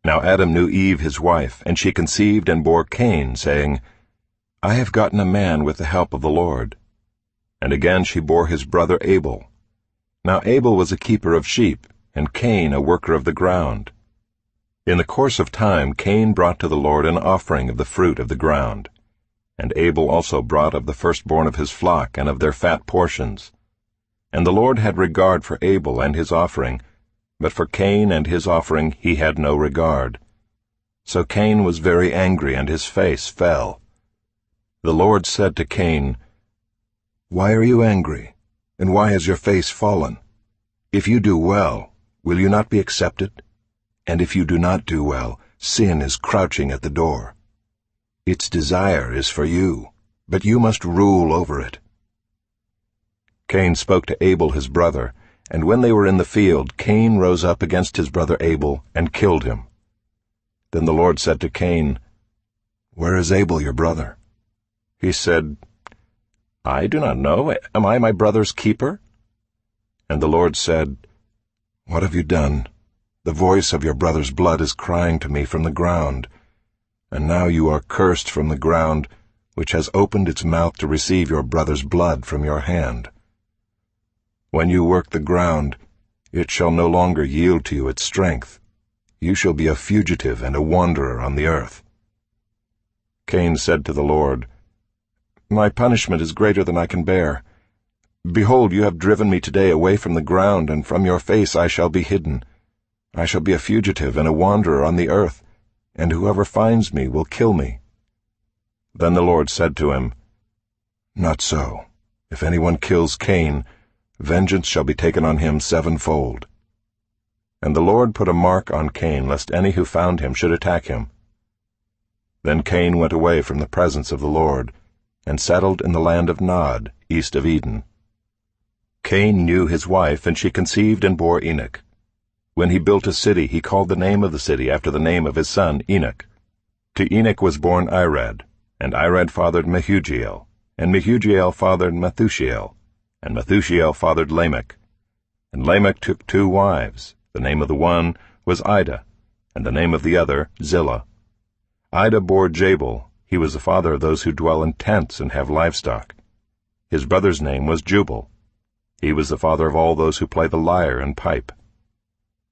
Now Adam knew Eve his wife, and she conceived and bore Cain, saying, I have gotten a man with the help of the Lord. And again she bore his brother Abel. Now Abel was a keeper of sheep, and Cain a worker of the ground. In the course of time Cain brought to the Lord an offering of the fruit of the ground. And Abel also brought of the firstborn of his flock and of their fat portions. And the Lord had regard for Abel and his offering, but for Cain and his offering he had no regard. So Cain was very angry, and his face fell. The Lord said to Cain, Why are you angry, and why has your face fallen? If you do well, will you not be accepted? And if you do not do well, sin is crouching at the door. Its desire is for you, but you must rule over it. Cain spoke to Abel his brother, and when they were in the field, Cain rose up against his brother Abel and killed him. Then the Lord said to Cain, Where is Abel your brother? He said, I do not know. Am I my brother's keeper? And the Lord said, What have you done? The voice of your brother's blood is crying to me from the ground. And now you are cursed from the ground, which has opened its mouth to receive your brother's blood from your hand. When you work the ground, it shall no longer yield to you its strength. You shall be a fugitive and a wanderer on the earth. Cain said to the Lord, My punishment is greater than I can bear. Behold, you have driven me today away from the ground, and from your face I shall be hidden. I shall be a fugitive and a wanderer on the earth, and whoever finds me will kill me. Then the Lord said to him, Not so. If anyone kills Cain, vengeance shall be taken on him sevenfold. And the Lord put a mark on Cain, lest any who found him should attack him. Then Cain went away from the presence of the Lord, and settled in the land of Nod, east of Eden. Cain knew his wife, and she conceived and bore Enoch. When he built a city, he called the name of the city after the name of his son Enoch. To Enoch was born Irad, and Irad fathered Mehujael, and Mehujael fathered Methushael, and Methushael fathered Lamech. And Lamech took 2 wives. The name of the one was Ida, and the name of the other Zillah. Ida bore Jabal. He was the father of those who dwell in tents and have livestock. His brother's name was Jubal. He was the father of all those who play the lyre and pipe.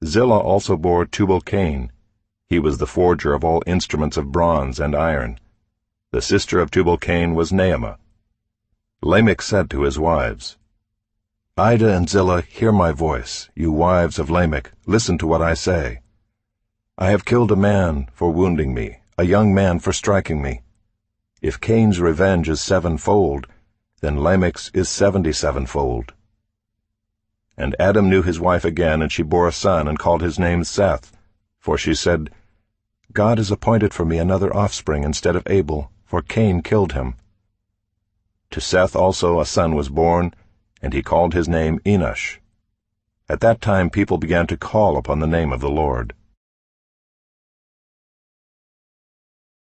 Zillah also bore Tubal-Cain. He was the forger of all instruments of bronze and iron. The sister of Tubal-Cain was Naamah. Lamech said to his wives, Ida and Zillah, hear my voice. You wives of Lamech, listen to what I say. I have killed a man for wounding me, a young man for striking me. If Cain's revenge is 7-fold, then Lamech's is 77-fold. And Adam knew his wife again, and she bore a son, and called his name Seth. For she said, God has appointed for me another offspring instead of Abel, for Cain killed him. To Seth also a son was born, and he called his name Enosh. At that time people began to call upon the name of the Lord.